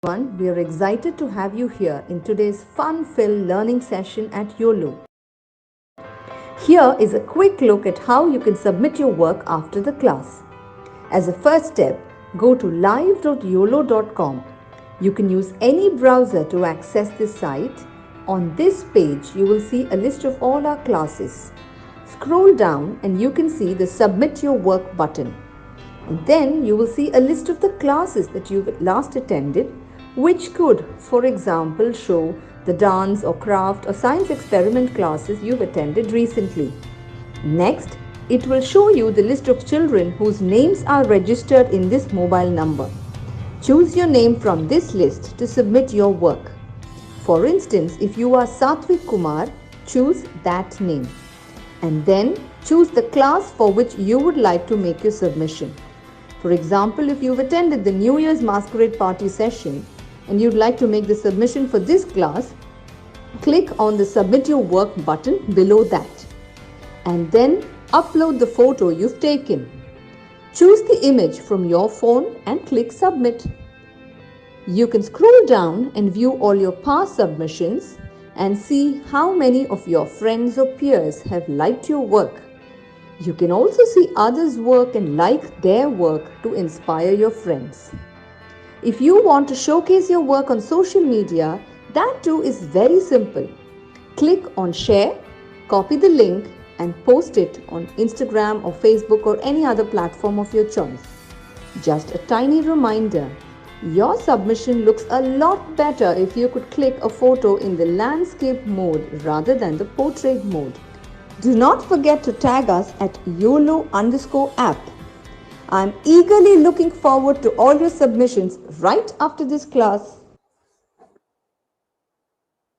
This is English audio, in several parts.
We are excited to have you here in today's fun-filled learning session at YOLO. Here is a quick look at how you can submit your work after the class. As a first step, go to live.yolo.com. You can use any browser to access this site. On this page, you will see a list of all our classes. Scroll down and you can see the Submit Your Work button. And then you will see a list of the classes that you've last attended, which could, for example, show the dance or craft or science experiment classes you've attended recently. Next, it will show you the list of children whose names are registered in this mobile number. Choose your name from this list to submit your work. For instance, if you are Satvik Kumar, choose that name. And then choose the class for which you would like to make your submission. For example, if you've attended the New Year's Masquerade Party session and you'd like to make the submission for this class, click on the Submit Your Work button below that. And then upload the photo you've taken. Choose the image from your phone and click Submit. You can scroll down and view all your past submissions and see how many of your friends or peers have liked your work. You can also see others' work and like their work to inspire your friends. If you want to showcase your work on social media, that too is very simple. Click on Share, copy the link and post it on Instagram or Facebook or any other platform of your choice. Just a tiny reminder, your submission looks a lot better if you could click a photo in the landscape mode rather than the portrait mode. Do not forget to tag us at YOLO_app. I'm eagerly looking forward to all your submissions right after this class.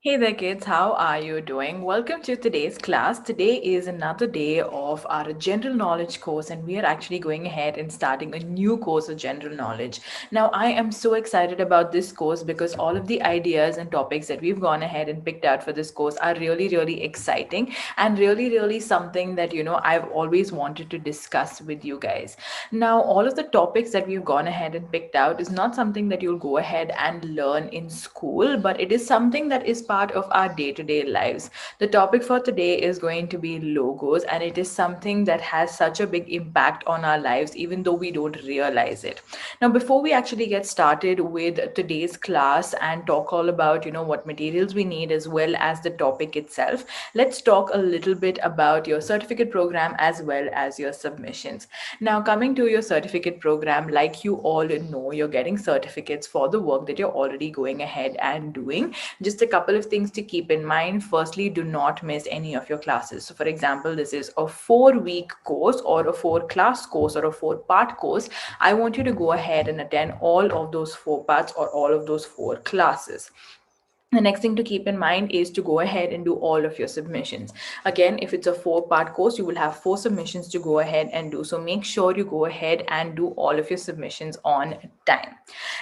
Hey there, kids. How are you doing? Welcome to today's class. Today is another day of our general knowledge course, and we are actually going ahead and starting a new course of general knowledge. Now, I am so excited about this course because all of the ideas and topics that we've gone ahead and picked out for this course are really, really exciting and really, really something that, I've always wanted to discuss with you guys. Now, all of the topics that we've gone ahead and picked out is not something that you'll go ahead and learn in school, but it is something that is part of our day-to-day lives. The topic for today is going to be logos, and it is something that has such a big impact on our lives, even though we don't realize it. Now, before we actually get started with today's class and talk all about, what materials we need as well as the topic itself, let's talk a little bit about your certificate program as well as your submissions. Now, coming to your certificate program, like you all know, you're getting certificates for the work that you're already going ahead and doing. Just a couple of things to keep in mind. Firstly, do not miss any of your classes. So, for example, this is a 4-week course or a 4-class course or a 4-part course. I want you to go ahead and attend all of those 4 parts or all of those 4 classes. The next thing to keep in mind is to go ahead and do all of your submissions. Again, if it's a 4-part course, you will have 4 submissions to go ahead and do. So make sure you go ahead and do all of your submissions on time.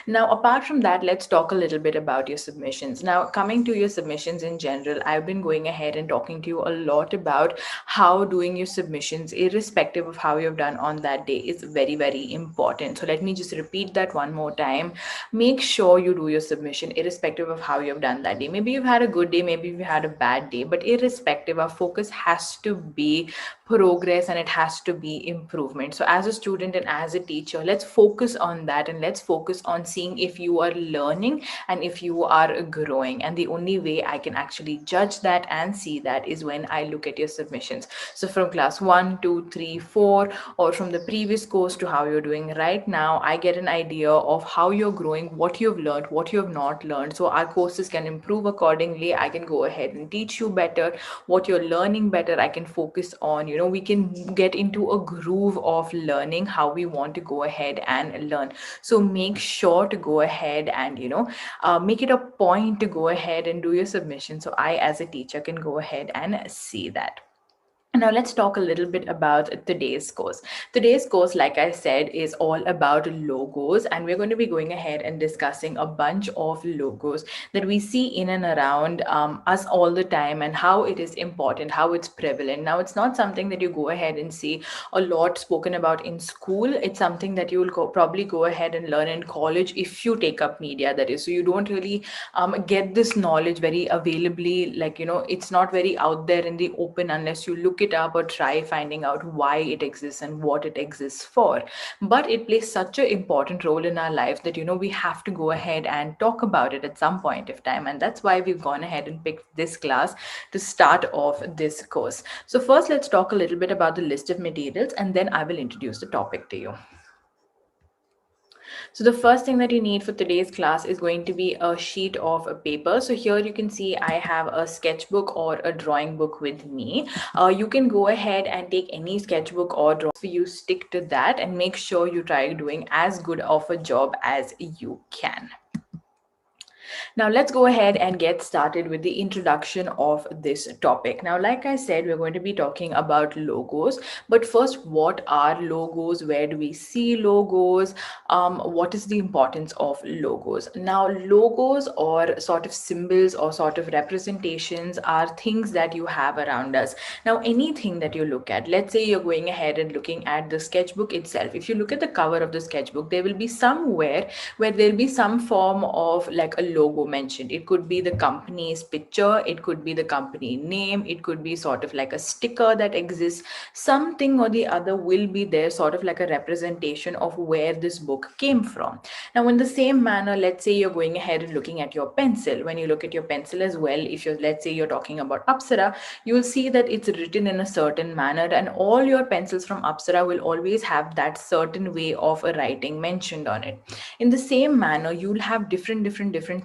Now, apart from that, let's talk a little bit about your submissions. Now, coming to your submissions in general, I've been going ahead and talking to you a lot about how doing your submissions, irrespective of how you've done on that day, is very, very important. So let me just repeat that one more time. Make sure you do your submission irrespective of how you've done that day. Maybe you've had a good day, maybe you've had a bad day, but irrespective, our focus has to be progress and it has to be improvement. So as a student and as a teacher, let's focus on that and let's focus on seeing if you are learning and if you are growing. And the only way I can actually judge that and see that is when I look at your submissions. So from class 1, 2, 3, 4, or from the previous course to how you're doing right now, I get an idea of how you're growing, what you've learned, what you have not learned. So our courses can improve accordingly. I can go ahead and teach you better what you're learning better. I can focus on, we can get into a groove of learning how we want to go ahead and learn. So make sure to go ahead and, make it a point to go ahead and do your submission. So I, as a teacher, can go ahead and see that. Now, let's talk a little bit about today's course. Today's course, like I said, is all about logos, and we're going to be going ahead and discussing a bunch of logos that we see in and around us all the time, and how it is important, how it's prevalent. Now, it's not something that you go ahead and see a lot spoken about in school. It's something that you will probably go ahead and learn in college if you take up media, that is. So, you don't really get this knowledge very availably, like, it's not very out there in the open unless you look it up or try finding out why it exists and what it exists for. But it plays such an important role in our life that we have to go ahead and talk about it at some point of time, and that's why we've gone ahead and picked this class to start off this course. So first, let's talk a little bit about the list of materials, and then I will introduce the topic to you. So the first thing that you need for today's class is going to be a sheet of paper. So here you can see I have a sketchbook or a drawing book with me. You can go ahead and take any sketchbook or drawing for you, stick to that, and make sure you try doing as good of a job as you can. Now, let's go ahead and get started with the introduction of this topic. Now, like I said, we're going to be talking about logos. But first, what are logos? Where do we see logos? What is the importance of logos? Now, logos, or sort of symbols or sort of representations, are things that you have around us. Now, anything that you look at, let's say you're going ahead and looking at the sketchbook itself. If you look at the cover of the sketchbook, there will be somewhere where there'll be some form of like a logo mentioned. It could be the company's picture, it could be the company name, it could be sort of like a sticker that exists. Something or the other will be there, sort of like a representation of where this book came from. Now, in the same manner, let's say you're going ahead and looking at your pencil. When you look at your pencil as well, if you're, let's say you're talking about Apsara, you will see that it's written in a certain manner, and all your pencils from Apsara will always have that certain way of a writing mentioned on it. In the same manner, you'll have different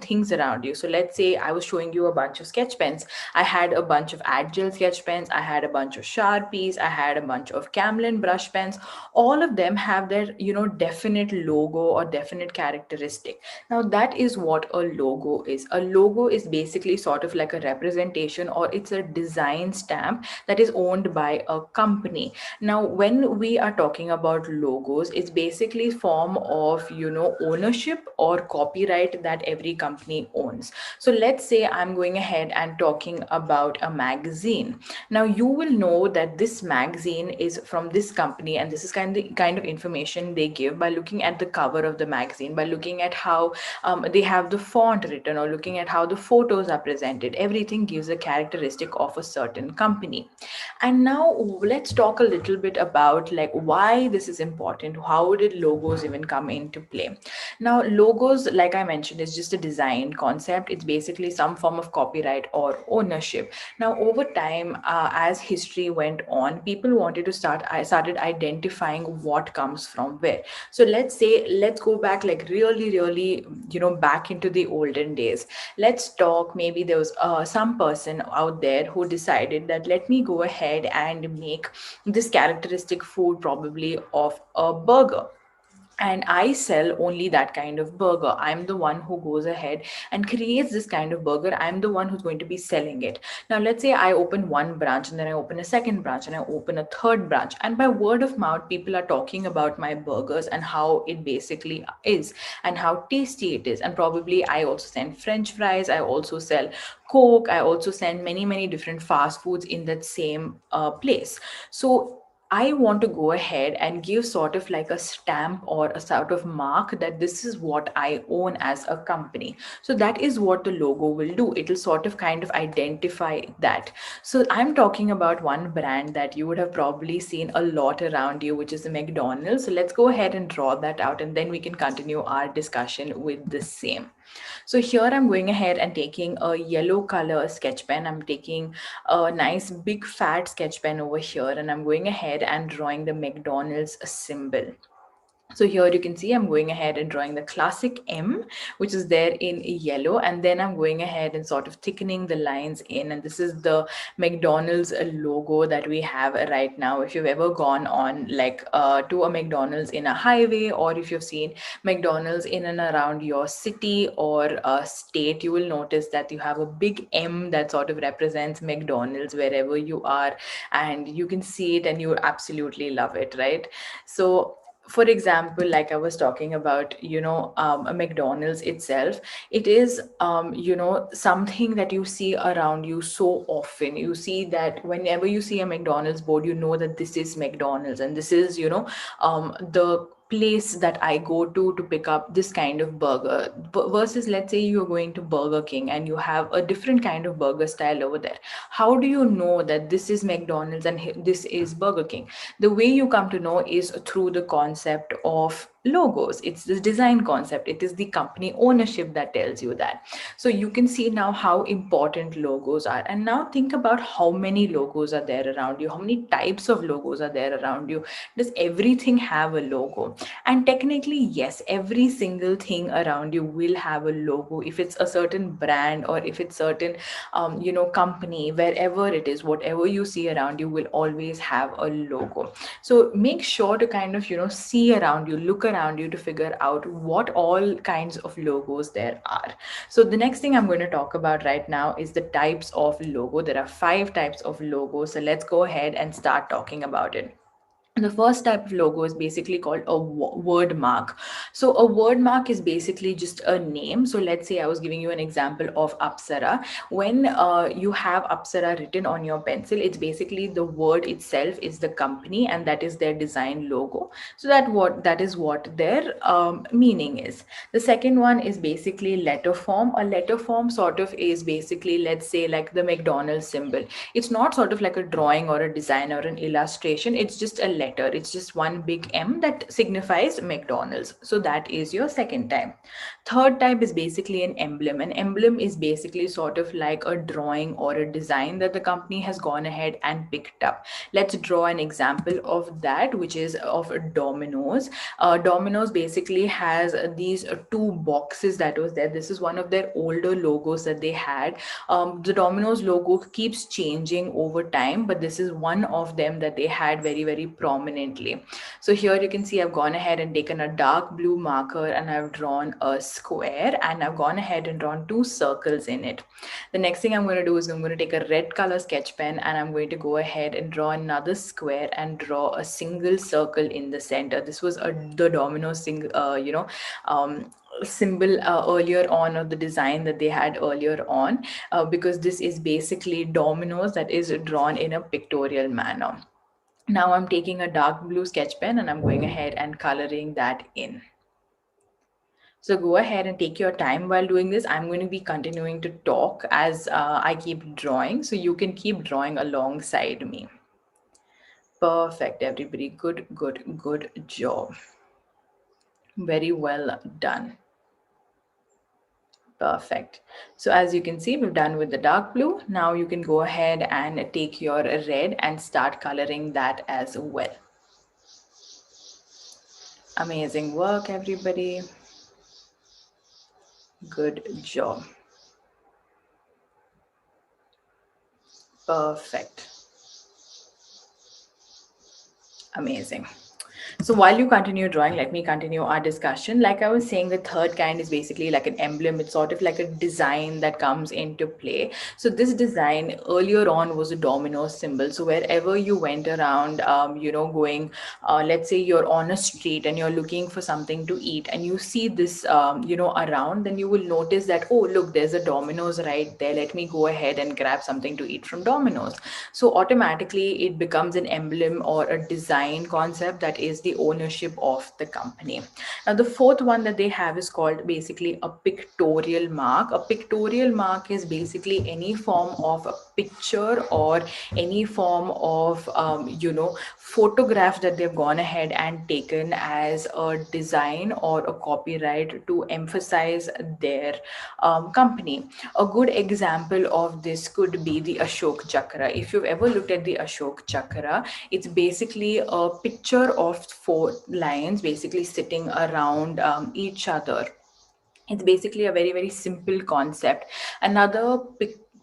things around you. So let's say I was showing you a bunch of sketch pens. I had a bunch of Adgel sketch pens, I had a bunch of Sharpies, I had a bunch of Camlin brush pens. All of them have their definite logo or definite characteristic. Now, that is what a logo is. A logo is basically sort of like a representation, or it's a design stamp that is owned by a company. Now, when we are talking about logos, it's basically form of ownership or copyright that every company owns. So let's say I'm going ahead and talking about a magazine. Now, you will know that this magazine is from this company, and this is kind of information they give by looking at the cover of the magazine, by looking at how they have the font written, or looking at how the photos are presented. Everything gives a characteristic of a certain company. And now let's talk a little bit about like why this is important. How did logos even come into play? Now, logos, like I mentioned, is just a design concept. It's basically some form of copyright or ownership. Now, over time, as history went on, people wanted to I started identifying what comes from where. So let's say, let's go back like really, back into the olden days. Let's talk, maybe there was some person out there who decided that let me go ahead and make this characteristic food, probably of a burger, and I sell only that kind of burger. I'm the one who goes ahead and creates this kind of burger. I'm the one who's going to be selling it. Now, let's say I open one branch, and then I open a second branch, and I open a third branch, and by word of mouth, people are talking about my burgers and how it basically is and how tasty it is. And probably I also send french fries, I also sell coke, I also send many different fast foods in that same place. So I want to go ahead and give sort of like a stamp or a sort of mark that this is what I own as a company. So that is what the logo will do. It will sort of kind of identify that. So I'm talking about one brand that you would have probably seen a lot around you, which is the McDonald's. So let's go ahead and draw that out, and then we can continue our discussion with the same. So here I'm going ahead and taking a yellow color sketch pen. I'm taking a nice big fat sketch pen over here, and I'm going ahead and drawing the McDonald's symbol. So here you can see I'm going ahead and drawing the classic M, which is there in yellow, and then I'm going ahead and sort of thickening the lines in. And this is the McDonald's logo that we have right now. If you've ever gone on like to a McDonald's in a highway, or if you've seen McDonald's in and around your city or state, you will notice that you have a big M that sort of represents McDonald's wherever you are, and you can see it and you absolutely love it, right? So for example, like I was talking about, a McDonald's itself, it is, something that you see around you so often. You see that whenever you see a McDonald's board, you know that this is McDonald's, and this is, the place that I go to pick up this kind of burger. Versus, let's say you're going to Burger King and you have a different kind of burger style over there. How do you know that this is McDonald's and this is Burger King? The way you come to know is through the concept of logos. It's this design concept, it is the company ownership that tells you that. So you can see now how important logos are. And now think about how many logos are there around you, how many types of logos are there around you. Does everything have a logo? And technically, yes, every single thing around you will have a logo. If it's a certain brand, or if it's certain company, wherever it is, whatever you see around you will always have a logo. So make sure to kind of see around you, look around you, to figure out what all kinds of logos there are. So the next thing I'm going to talk about right now is the types of logo. There are 5 types of logos, so let's go ahead and start talking about it. The first type of logo is basically called a word mark. So a word mark is basically just a name. So let's say I was giving you an example of Apsara. When you have Apsara written on your pencil, it's basically the word itself is the company, and that is their design logo. So that is what their meaning is. The second one is basically letter form. A letter form sort of is basically, let's say, like the McDonald's symbol. It's not sort of like a drawing or a design or an illustration, it's just a letter. It's just one big M that signifies McDonald's. So that is your second type. Third type is basically an emblem. An emblem is basically sort of like a drawing or a design that the company has gone ahead and picked up. Let's draw an example of that, which is of Domino's. Domino's basically has these two boxes that was there. This is one of their older logos that they had. The Domino's logo keeps changing over time, but this is one of them that they had very, very prominently. So here you can see I've gone ahead and taken a dark blue marker and I've drawn a square, and I've gone ahead and drawn 2 circles in it. The next thing I'm going to do is I'm going to take a red color sketch pen, and I'm going to go ahead and draw another square and draw a single circle in the center. This was the domino symbol earlier on, or the design that they had earlier on, because this is basically dominoes that is drawn in a pictorial manner. Now I'm taking a dark blue sketch pen and I'm going ahead and coloring that in. So go ahead and take your time while doing this. I'm going to be continuing to talk as I keep drawing, so you can keep drawing alongside me. Perfect, everybody. Good, good, good job. Very well done. Perfect. So as you can see, we've done with the dark blue. Now you can go ahead and take your red and start coloring that as well. Amazing work, everybody. Good job. Perfect. Amazing. So while you continue drawing, let me continue our discussion. Like I was saying, the third kind is basically like an emblem. It's sort of like a design that comes into play. So this design earlier on was a domino symbol. So wherever you went around, going, let's say you're on a street and you're looking for something to eat, and you see this, around, then you will notice that, oh, look, there's a Domino's right there. Let me go ahead and grab something to eat from Domino's. So automatically it becomes an emblem or a design concept that is the ownership of the company. Now, the fourth one that they have is called basically a pictorial mark. A pictorial mark is basically any form of a picture or any form of, photograph that they've gone ahead and taken as a design or a copyright to emphasize their company. A good example of this could be the Ashok Chakra. If you've ever looked at the Ashok Chakra, it's basically a picture of four lines basically sitting around each other. It's basically a very very simple concept. Another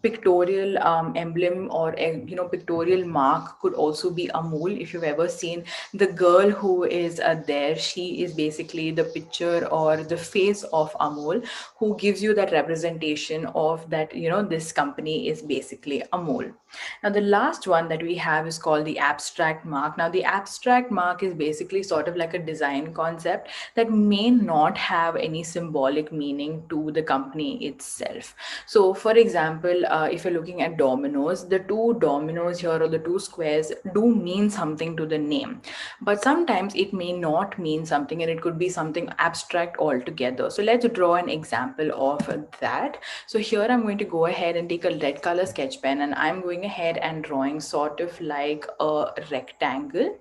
pictorial emblem or a pictorial mark could also be Amul. If you've ever seen the girl who is there, she is basically the picture or the face of Amul, who gives you that representation of that, this company is basically Amul. Now the last one that we have is called the abstract mark. Now the abstract mark is basically sort of like a design concept that may not have any symbolic meaning to the company itself. So for example, if you're looking at dominoes, the two dominoes here or the two squares do mean something to the name, but sometimes it may not mean something and it could be something abstract altogether. So let's draw an example of that. So here I'm going to go ahead and take a red color sketch pen, and I'm going ahead and drawing sort of like a rectangle,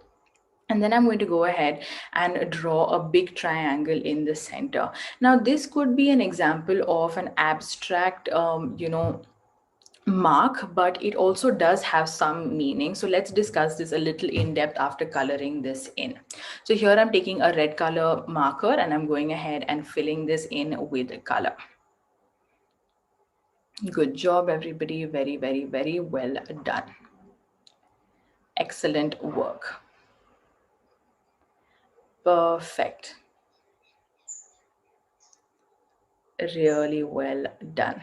and then I'm going to go ahead and draw a big triangle in the center. Now this could be an example of an abstract mark, but it also does have some meaning. So let's discuss this a little in depth after coloring this in. So here I'm taking a red color marker and I'm going ahead and filling this in with color. Good job everybody, very very very well done. Excellent work. Perfect. Really well done.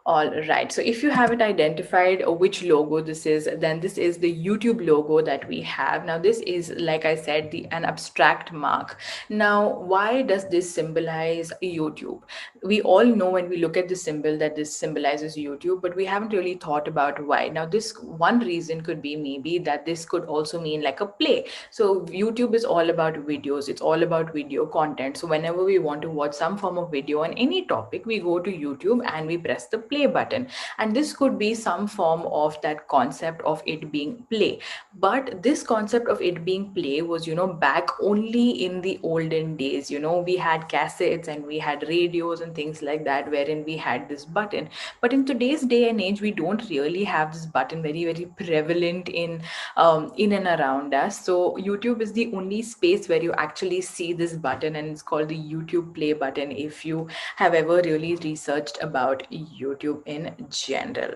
All right. So if you haven't identified which logo this is, then this is the YouTube logo that we have. Now this is, like I said, an abstract mark. Now, why does this symbolize YouTube? We all know when we look at the symbol that this symbolizes YouTube, but we haven't really thought about why. Now, this one reason could be maybe that this could also mean like a play. So YouTube is all about videos. It's all about video content. So whenever we want to watch some form of video on any topic, we go to YouTube and we press the play button, and this could be some form of that concept of it being play. But this concept of it being play was, back only in the olden days. We had cassettes and we had radios and things like that wherein we had this button. But in today's day and age, we don't really have this button very very prevalent in and around us. So YouTube is the only space where you actually see this button, and it's called the YouTube play button if you have ever really researched about YouTube in general.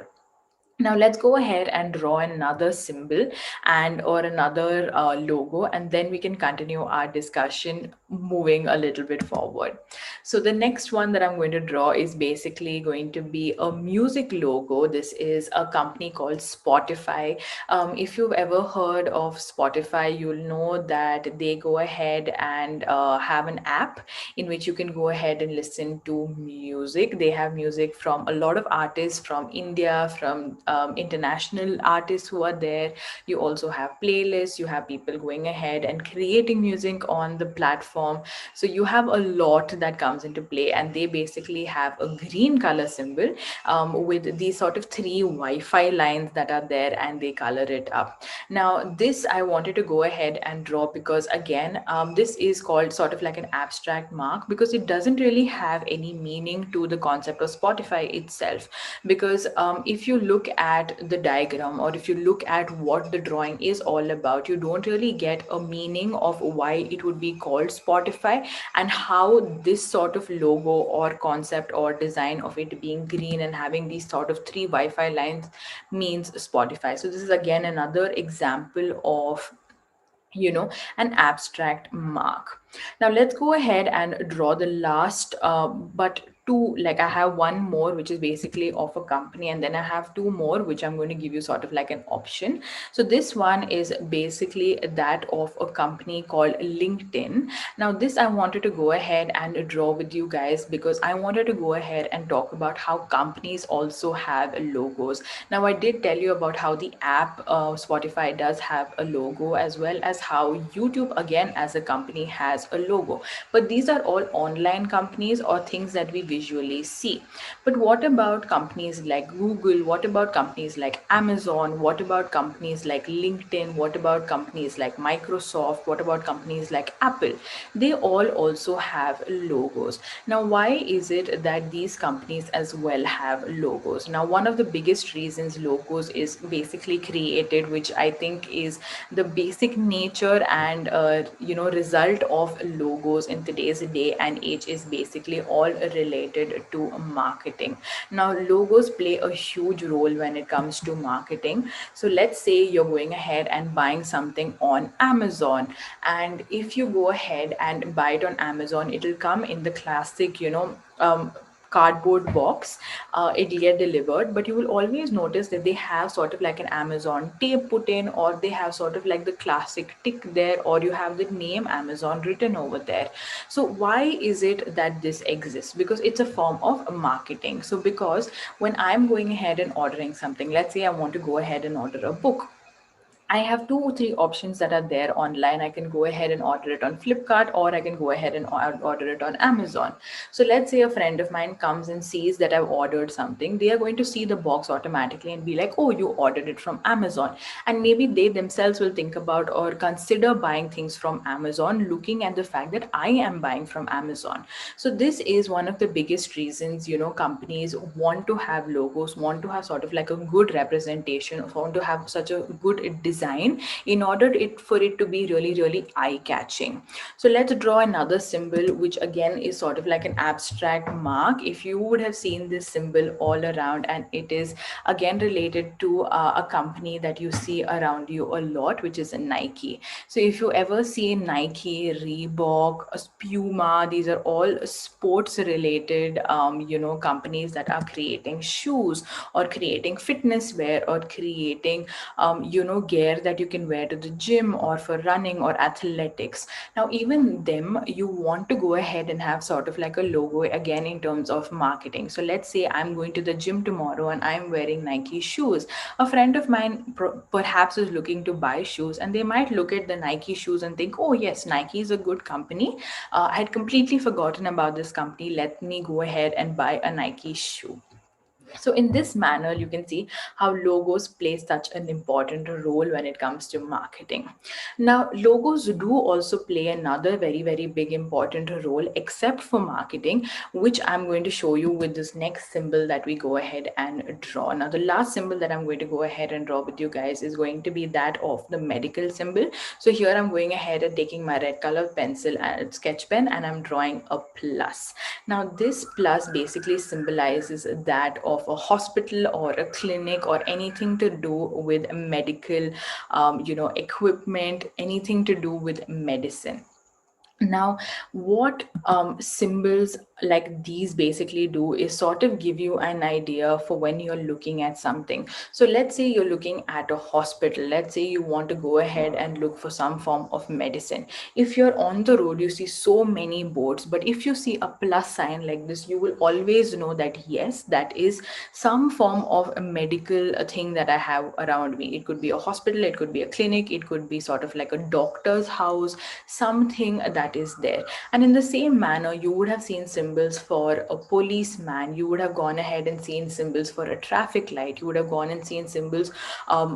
Now let's go ahead and draw another symbol and or another logo, and then we can continue our discussion moving a little bit forward. So the next one that I'm going to draw is basically going to be a music logo. This is a company called Spotify. If you've ever heard of Spotify, you'll know that they go ahead and have an app in which you can go ahead and listen to music. They have music from a lot of artists from India, from international artists who are there. You also have playlists, you have people going ahead and creating music on the platform. So you have a lot that comes into play, and they basically have a green color symbol with these sort of three Wi-Fi lines that are there, and they color it up. Now this I wanted to go ahead and draw because again, this is called sort of like an abstract mark because it doesn't really have any meaning to the concept of Spotify itself. Because if you look at the diagram or if you look at what the drawing is all about, you don't really get a meaning of why it would be called Spotify and how this sort of logo or concept or design of it being green and having these sort of three Wi-Fi lines means Spotify. So this is again another example of an abstract mark. Now let's go ahead and draw the last but two, like I have one more which is basically of a company, and then I have two more which I'm going to give you sort of like an option. So this one is basically that of a company called LinkedIn. Now this I wanted to go ahead and draw with you guys because I wanted to go ahead and talk about how companies also have logos. Now I did tell you about how the app Spotify does have a logo, as well as how YouTube again as a company has a logo. But these are all online companies or things that we visually see. But what about companies like Google? What about companies like Amazon? What about companies like LinkedIn? What about companies like Microsoft? What about companies like Apple? They all also have logos. Now, why is it that these companies as well have logos? Now, one of the biggest reasons logos is basically created, which I think is the basic nature and result of logos in today's day and age, is basically all related to marketing. Now, logos play a huge role when it comes to marketing. So let's say you're going ahead and buying something on Amazon, and if you go ahead and buy it on Amazon, it'll come in the classic, cardboard box. It'll get delivered, but you will always notice that they have sort of like an Amazon tape put in, or they have sort of like the classic tick there, or you have the name Amazon written over there. So why is it that this exists? Because it's a form of marketing. So because when I'm going ahead and ordering something, let's say I want to go ahead and order a book, I have two or three options that are there online. I can go ahead and order it on Flipkart, or I can go ahead and order it on Amazon. So let's say a friend of mine comes and sees that I've ordered something. They are going to see the box automatically and be like, oh, you ordered it from Amazon. And maybe they themselves will think about or consider buying things from Amazon, looking at the fact that I am buying from Amazon. So this is one of the biggest reasons, companies want to have logos, want to have sort of like a good representation, want to have such a good design in order for it to be really, really eye catching. So let's draw another symbol, which again is sort of like an abstract mark. If you would have seen this symbol all around, and it is again related to a company that you see around you a lot, which is a Nike. So if you ever see Nike, Reebok, Puma, these are all sports related companies that are creating shoes, or creating fitness wear, or creating gear that you can wear to the gym, or for running or athletics. Now even them, you want to go ahead and have sort of like a logo again in terms of marketing. So let's say I'm going to the gym tomorrow and I'm wearing Nike shoes. A friend of mine perhaps is looking to buy shoes, and they might look at the Nike shoes and think, oh yes, Nike is a good company. I had completely forgotten about this company. Let me go ahead and buy a Nike shoe. So in this manner, you can see how logos play such an important role when it comes to marketing. Now, logos do also play another very, very big important role, except for marketing, which I'm going to show you with this next symbol that we go ahead and draw. Now, the last symbol that I'm going to go ahead and draw with you guys is going to be that of the medical symbol. So here I'm going ahead and taking my red color pencil and sketch pen, and I'm drawing a plus. Now, this plus basically symbolizes that of a hospital or a clinic, or anything to do with medical, equipment, anything to do with medicine. Now, what symbols like these basically do is sort of give you an idea for when you're looking at something. So let's say you're looking at a hospital. Let's say you want to go ahead and look for some form of medicine. If you're on the road, you see so many boards, but if you see a plus sign like this, you will always know that yes, that is some form of a medical thing that I have around me. It could be a hospital, it could be a clinic, it could be sort of like a doctor's house, something that is there. And in the same manner, you would have seen symbols for a policeman, you would have gone ahead and seen symbols for a traffic light, you would have gone and seen symbols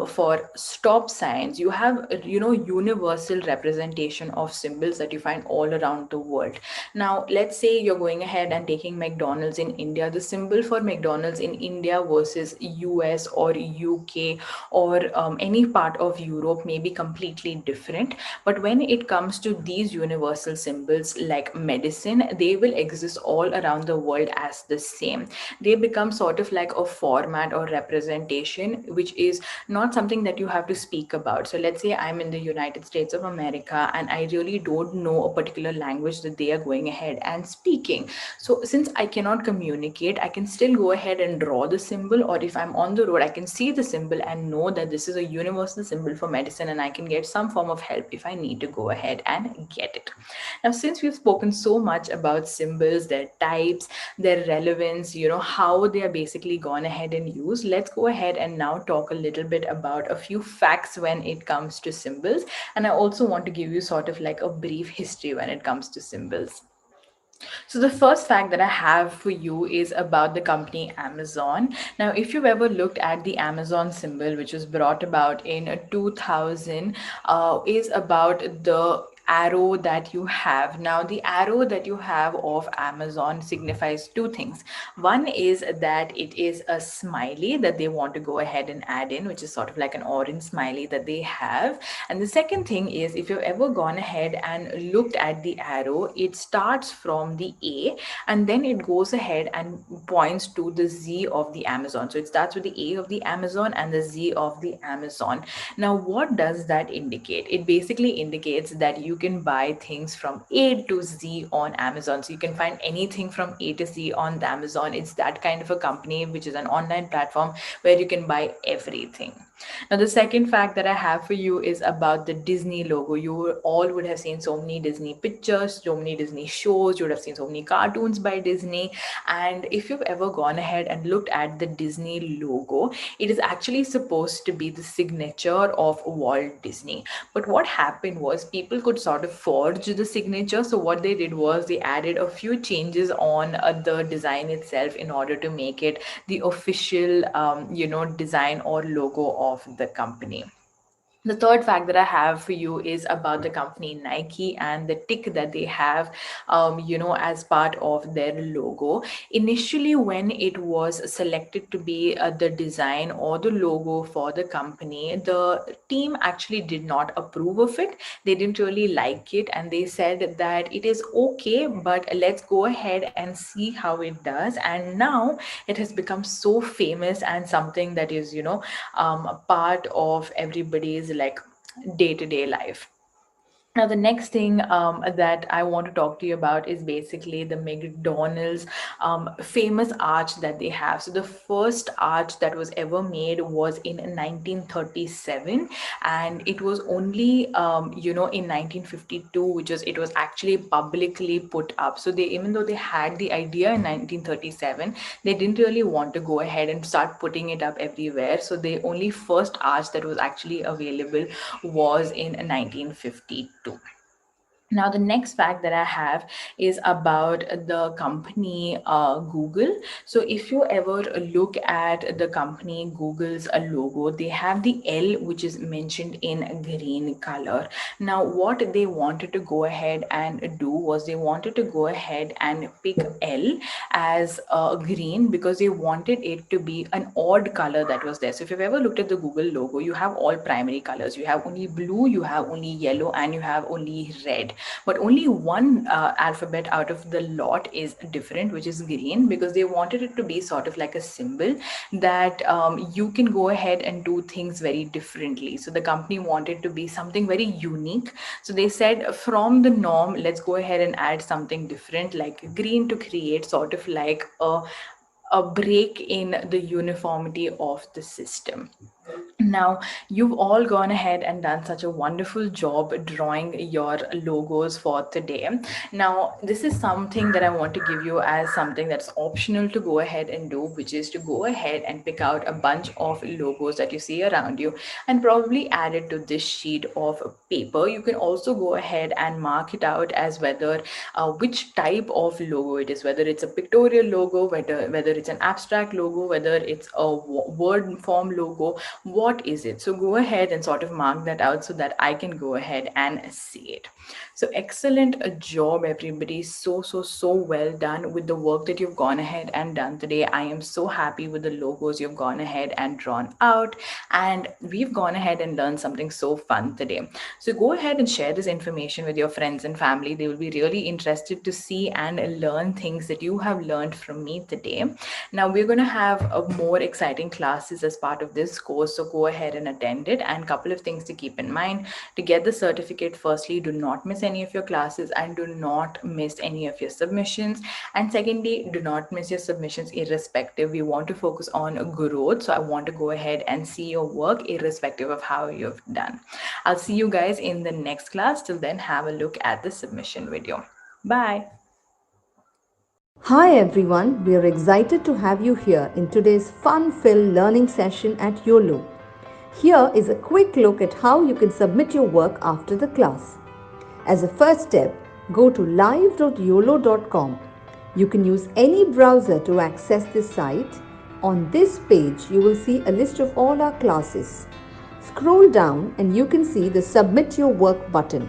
for stop signs. You have universal representation of symbols that you find all around the world. Now let's say you're going ahead and taking McDonald's in India. The symbol for McDonald's in India versus US or UK or any part of Europe may be completely different. But when it comes to these universal symbols like medicine, they will exist all around the world as the same. They become sort of like a format or representation, which is not something that you have to speak about. So let's say I'm in the United States of America and I really don't know a particular language that they are going ahead and speaking. So since I cannot communicate, I can still go ahead and draw the symbol, or if I'm on the road, I can see the symbol and know that this is a universal symbol for medicine, and I can get some form of help if I need to go ahead and get it. Now, since we've spoken so much about symbols, their types, their relevance, how they are basically gone ahead and used, let's go ahead and now talk a little bit about a few facts when it comes to symbols. And I also want to give you sort of like a brief history when it comes to symbols. So, the first fact that I have for you is about the company Amazon. Now, if you've ever looked at the Amazon symbol, which was brought about in 2000, is about the arrow that you have. Now, the arrow that you have of Amazon signifies two things. One is that it is a smiley that they want to go ahead and add in, which is sort of like an orange smiley that they have. And the second thing is, if you've ever gone ahead and looked at the arrow, it starts from the A and then it goes ahead and points to the Z of the Amazon. So it starts with the A of the Amazon and the Z of the Amazon. Now, what does that indicate? It basically indicates that you can buy things from A to Z on Amazon. So you can find anything from A to Z on the Amazon. It's that kind of a company, which is an online platform where you can buy everything. Now, the second fact that I have for you is about the Disney logo. You all would have seen so many Disney pictures, so many Disney shows, you would have seen so many cartoons by Disney. And if you've ever gone ahead and looked at the Disney logo, it is actually supposed to be the signature of Walt Disney. But what happened was people could sort of forge the signature. So what they did was they added a few changes on the design itself in order to make it the official, design or logo of the company. The third fact that I have for you is about the company Nike and the tick that they have, as part of their logo. Initially, when it was selected to be the design or the logo for the company, the team actually did not approve of it. They didn't really like it, and they said that it is okay, but let's go ahead and see how it does. And now it has become so famous and something that is, a part of everybody's like day-to-day life. Now, the next thing that I want to talk to you about is basically the McDonald's famous arch that they have. So, the first arch that was ever made was in 1937, and it was only, in 1952, it was actually publicly put up. So, they, even though they had the idea in 1937, they didn't really want to go ahead and start putting it up everywhere. So, the only first arch that was actually available was in 1952. Now, the next fact that I have is about the company Google. So, if you ever look at the company Google's logo, they have the L, which is mentioned in green color. Now, what they wanted to go ahead and do was they wanted to go ahead and pick L as green because they wanted it to be an odd color that was there. So, if you've ever looked at the Google logo, you have all primary colors. You have only blue, you have only yellow, and you have only red. But only one alphabet out of the lot is different, which is green, because they wanted it to be sort of like a symbol that you can go ahead and do things very differently. So the company wanted to be something very unique. So they said, from the norm, let's go ahead and add something different like green to create sort of like a break in the uniformity of the system. Now, you've all gone ahead and done such a wonderful job drawing your logos for today. Now, this is something that I want to give you as something that's optional to go ahead and do, which is to go ahead and pick out a bunch of logos that you see around you and probably add it to this sheet of paper. You can also go ahead and mark it out as whether which type of logo it is, whether it's a pictorial logo, whether it's an abstract logo, whether it's a word form logo. What is it? So go ahead and sort of mark that out so that I can go ahead and see it. So excellent job, everybody. So well done with the work that you've gone ahead and done today. I am so happy with the logos you've gone ahead and drawn out, and we've gone ahead and learned something so fun today. So go ahead and share this information with your friends and family. They will be really interested to see and learn things that you have learned from me today. Now we're going to have a more exciting classes as part of this course, so go ahead and attend it. And a couple of things to keep in mind to get the certificate: firstly, do not miss any of your classes and do not miss any of your submissions. And secondly, do not miss your submissions irrespective. We want to focus on growth, so I want to go ahead and see your work irrespective of how you've done. I'll see you guys in the next class. Till then, have a look at the submission video. Bye. Hi everyone, we are excited to have you here in today's fun-filled learning session at YOLO. Here is a quick look at how you can submit your work after the class. As a first step, Go to live.yolo.com. You can use any browser to access this site. On this page, you will see a list of all our classes. Scroll down and you can see the Submit Your Work button.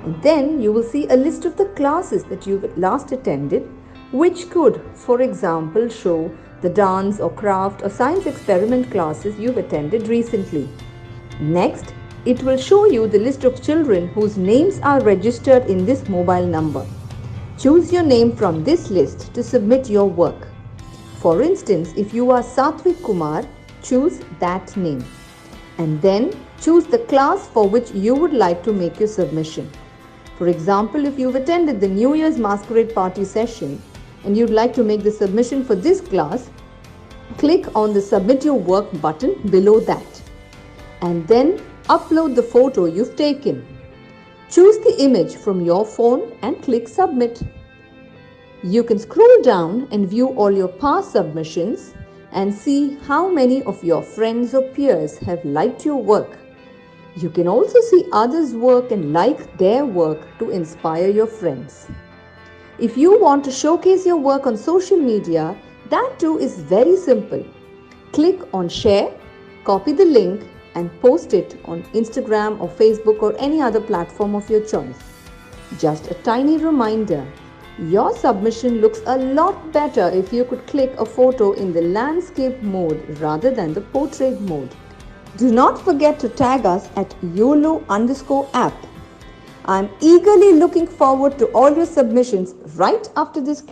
And then you will see a list of the classes that you've last attended, which could, for example, show the dance or craft or science experiment classes you've attended recently. Next, it will show you the list of children whose names are registered in this mobile number. Choose your name from this list to submit your work. For instance, if you are Satvik Kumar, choose that name. And then choose the class for which you would like to make your submission. For example, if you've attended the New Year's Masquerade Party session and you'd like to make the submission for this class, click on the Submit Your Work button below that. And then upload the photo you've taken. Choose the image from your phone and click Submit. You can scroll down and view all your past submissions and see how many of your friends or peers have liked your work. You can also see others' work and like their work to inspire your friends. If you want to showcase your work on social media, that too is very simple. Click on Share, copy the link and post it on Instagram or Facebook or any other platform of your choice. Just a tiny reminder, your submission looks a lot better if you could click a photo in the landscape mode rather than the portrait mode. Do not forget to tag us at YOLO_app. I'm eagerly looking forward to all your submissions right after this class.